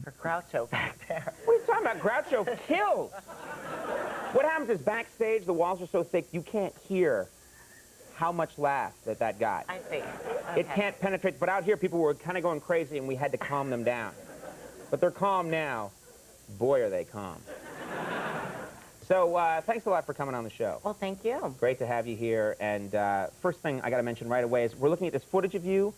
For Groucho back there. What are you talking about? Groucho kills. What happens is backstage, the walls are so thick, you can't hear how much laugh that got. I see. It can't penetrate, but out here people were kind of going crazy and we had to calm them down. But they're calm now. Boy, are they calm. So thanks a lot for coming on the show. Well, thank you. Great to have you here. And first thing I got to mention right away is we're looking at this footage of you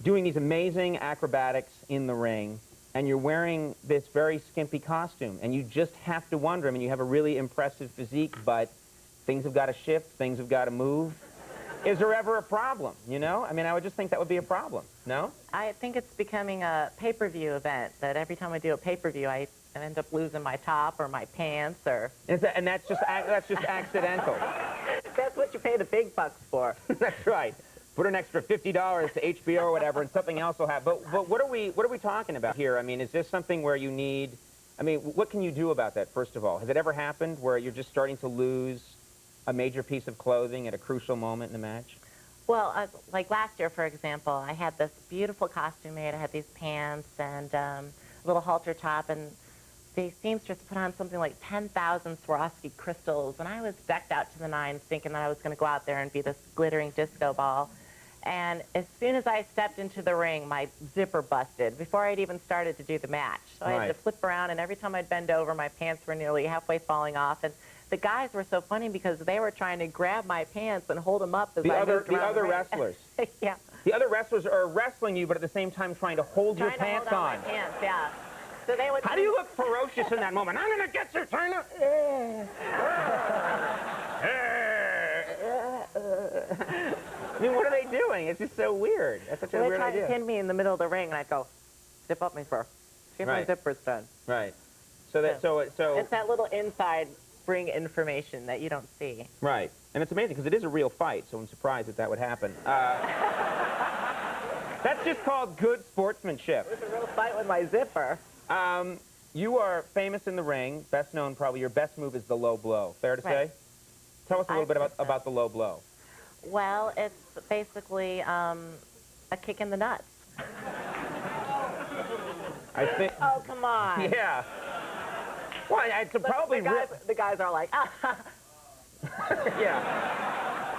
doing these amazing acrobatics in the ring, and you're wearing this very skimpy costume, and you just have to wonder. I mean, you have a really impressive physique, but things have got to shift, things have got to move. Is there ever a problem, you know? I mean, I would just think that would be a problem, no? I think it's becoming a pay-per-view event, that every time I do a pay-per-view, I end up losing my top or my pants or... And that's just accidental. That's what you pay the big bucks for. That's right. Put an extra $50 to HBO or whatever, and something else will happen. But what are we talking about here? I mean, is this something where you need... I mean, what can you do about that, first of all? Has it ever happened where you're just starting to lose a major piece of clothing at a crucial moment in the match? Well, like last year, for example, I had this beautiful costume made. I had these pants and a little halter top, and the seamstress put on something like 10,000 Swarovski crystals, and I was decked out to the nines thinking that I was going to go out there and be this glittering disco ball. And as soon as I stepped into the ring, my zipper busted before I'd even started to do the match. So I had to flip around, and every time I'd bend over, my pants were nearly halfway falling off. And the guys were so funny because they were trying to grab my pants and hold them up as I moved around the other wrestlers. Yeah. The other wrestlers are wrestling you, but at the same time trying to hold your pants on. My pants, yeah. So they would. How do you look ferocious in that moment? I'm gonna get you, China. I mean, what are they doing? It's just so weird. That's such a weird idea. They tried to pin me in the middle of the ring, and I'd go, zip up my fur. Get my zipper's done. Right. So it's that little inside ring information that you don't see. Right. And it's amazing because it is a real fight, so I'm surprised that would happen. That's just called good sportsmanship. It was a real fight with my zipper. You are famous in the ring, best known probably. Your best move is the low blow. Fair to say? Tell us a little bit about the low blow. Well, it's basically a kick in the nuts. I think. Oh, come on. Yeah. Well, it's probably the guys are like, ah. Yeah.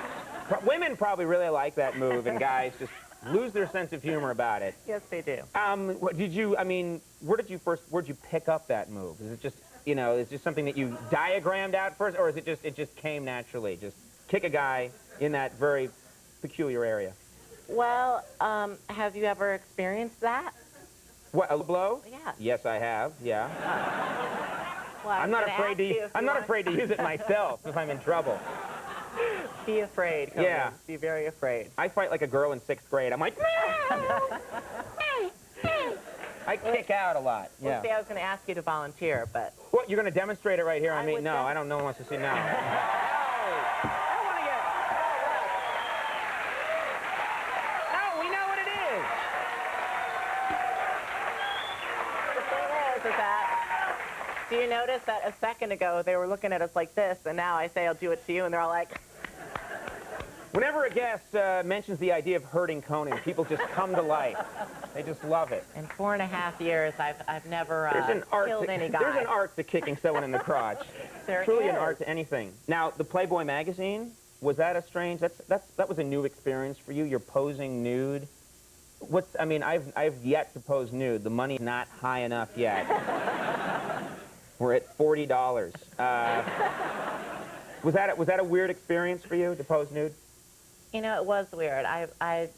Women probably really like that move, and guys just lose their sense of humor about it. Yes, they do. What did you? I mean, where'd you pick up that move? Is it just, you know, is it just something that you diagrammed out first, or is it just came naturally? Just kick a guy in that very peculiar area. Well, have you ever experienced that? What, a blow? Yeah. Yes, I have. Yeah. Well, I'm not afraid to use it myself if I'm in trouble. Be afraid. Yeah. Be very afraid. I fight like a girl in 6th grade. I'm like, I kick out a lot. Well, yeah. see, I was going to ask you to volunteer, but... What, you're going to demonstrate it right here on me? No, I don't know who wants to see now. Do you notice that a second ago they were looking at us like this, and now I say I'll do it to you, and they're all like... Whenever a guest mentions the idea of hurting Conan, people just come to life. They just love it. In 4.5 years, I've never killed any guy. There's an art to kicking someone in the crotch. There Truly is. An art to anything. Now, the Playboy magazine, was that a strange... That was a new experience for you? You're posing nude? I mean, I've yet to pose nude. The money's not high enough yet. We're at $40. Was that a weird experience for you to pose nude? You know, it was weird. I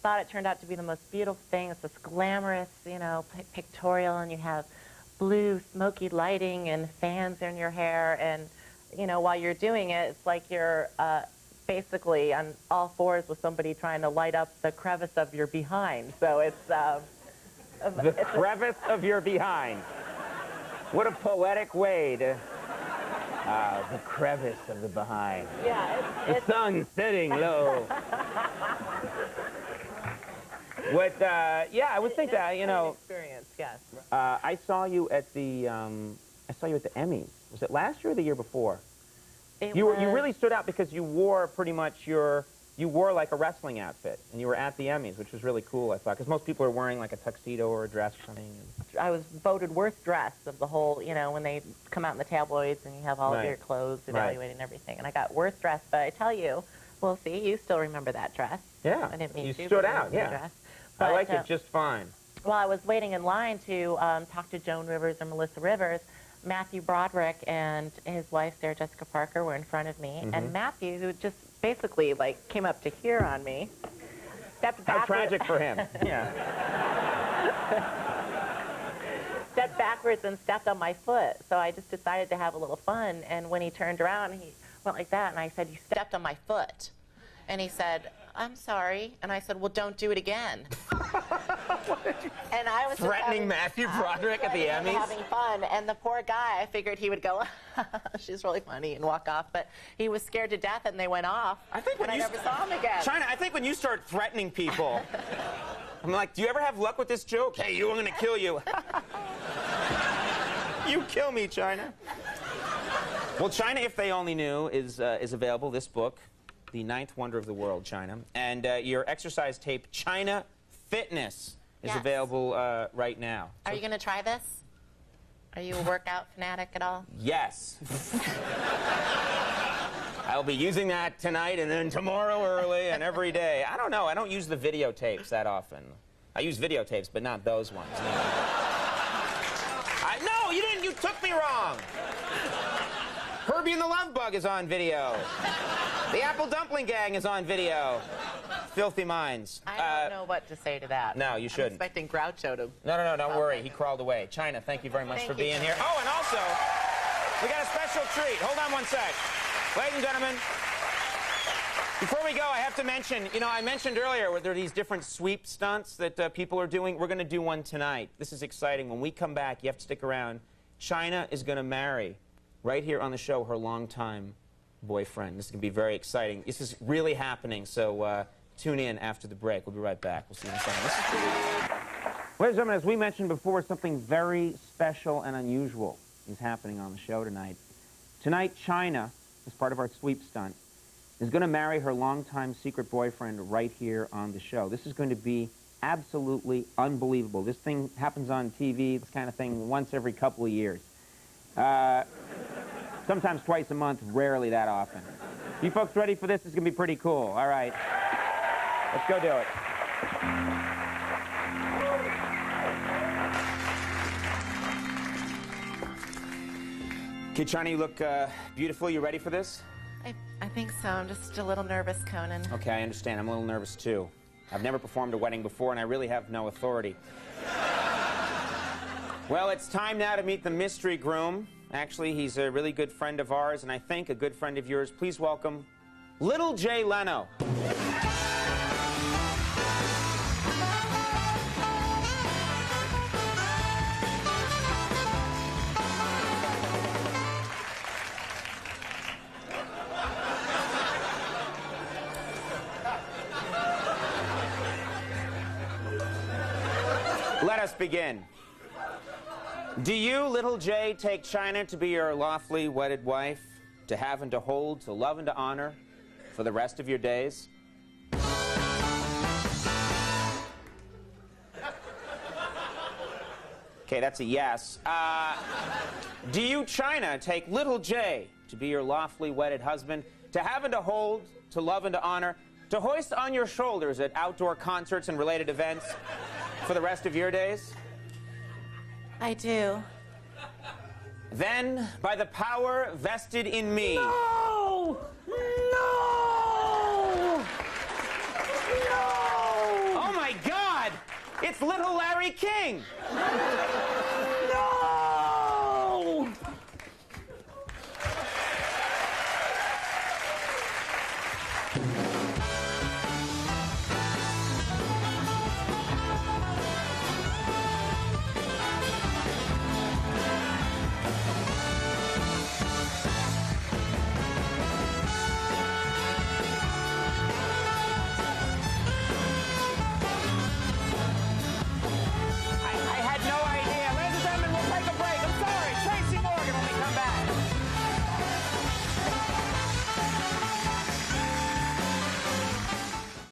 thought it turned out to be the most beautiful thing. It's this glamorous, you know, pictorial, and you have blue, smoky lighting and fans in your hair, and you know, while you're doing it, it's like you're basically on all fours with somebody trying to light up the crevice of your behind. So it's the crevice of your behind. What a poetic way to... the crevice of the behind. Yeah, the sun setting low. Yeah, I would think that, you know... Experience, yes. I saw you at the Emmys. Was it last year or the year before? You really stood out because you wore pretty much your you wore like a wrestling outfit, and you were at the Emmys, which was really cool, I thought, because most people are wearing like a tuxedo or a dress or something. I was voted worst dressed of the whole, you know, when they come out in the tabloids and you have all Right. of your clothes Right. evaluated and everything. And I got worst dressed, but I tell you, well, see, you still remember that dress. Yeah, I didn't mean you to, stood but out, you yeah. dress. I But, liked it just fine. Well, I was waiting in line to talk to Joan Rivers or Melissa Rivers. Matthew Broderick and his wife, Sarah Jessica Parker, were in front of me. Mm-hmm. And Matthew, who just basically, like, came up to here on me, stepped How backwards. tragic for him. Yeah. Stepped backwards and stepped on my foot. So I just decided to have a little fun. And when he turned around, he went like that. And I said, "You stepped on my foot." And he said, "I'm sorry." And I said, "Well, don't do it again." And I was just Threatening Matthew Broderick at the Emmys? having fun. And the poor guy, I figured he would go, "She's really funny," and walk off. But he was scared to death, and they went off. I think when and you I never saw him again. China, I think when you start threatening people, I'm like, do you ever have luck with this joke? Hey, I'm gonna kill you. You kill me, China. Well, China, If They Only Knew, is available. This book, The Ninth Wonder of the World, China, and your exercise tape, China Fitness, is Yes. available right now. Are you going to try this? Are you a workout fanatic at all? Yes. I'll be using that tonight and then tomorrow early and every day. I don't know. I don't use the videotapes that often. I use videotapes, but not those ones. No, you didn't. You took me wrong. Herbie and the Love Bug is on video. The Apple Dumpling Gang is on video. Filthy Minds. I don't know what to say to that. no, you shouldn't. I'm expecting Groucho to... No, don't worry. He crawled away. China, thank you very much Thank for you, being here. China. Oh, and also, we got a special treat. Hold on one sec. Ladies and gentlemen, before we go, I have to mention, you know, I mentioned earlier where there are these different sweep stunts that people are doing. We're going to do one tonight. This is exciting. When we come back, you have to stick around. China is going to marry, right here on the show, her longtime boyfriend. This is going to be very exciting. This is really happening, so tune in after the break. We'll be right back. We'll see you in a second. This is Ladies and gentlemen, as we mentioned before, something very special and unusual is happening on the show tonight. Tonight, China, as part of our sweep stunt, is going to marry her longtime secret boyfriend right here on the show. This is going to be absolutely unbelievable. This thing happens on TV, this kind of thing, once every couple of years. Sometimes twice a month, rarely that often. You folks ready for this? It's going to be pretty cool. All right. Let's go do it. Okay, China, you look beautiful. You ready for this? I think so. I'm just a little nervous, Conan. Okay, I understand. I'm a little nervous, too. I've never performed a wedding before, and I really have no authority. Well, it's time now to meet the mystery groom. Actually, he's a really good friend of ours, and I think a good friend of yours. Please welcome Little Jay Leno. Let us begin. Do you, Little Jay, take China to be your lawfully wedded wife, to have and to hold, to love and to honor for the rest of your days? Okay, that's a yes. Do you, China, take Little Jay to be your lawfully wedded husband, to have and to hold, to love and to honor, to hoist on your shoulders at outdoor concerts and related events for the rest of your days? I do. Then, by the power vested in me... No! No! No! Oh, my God! It's little Larry King!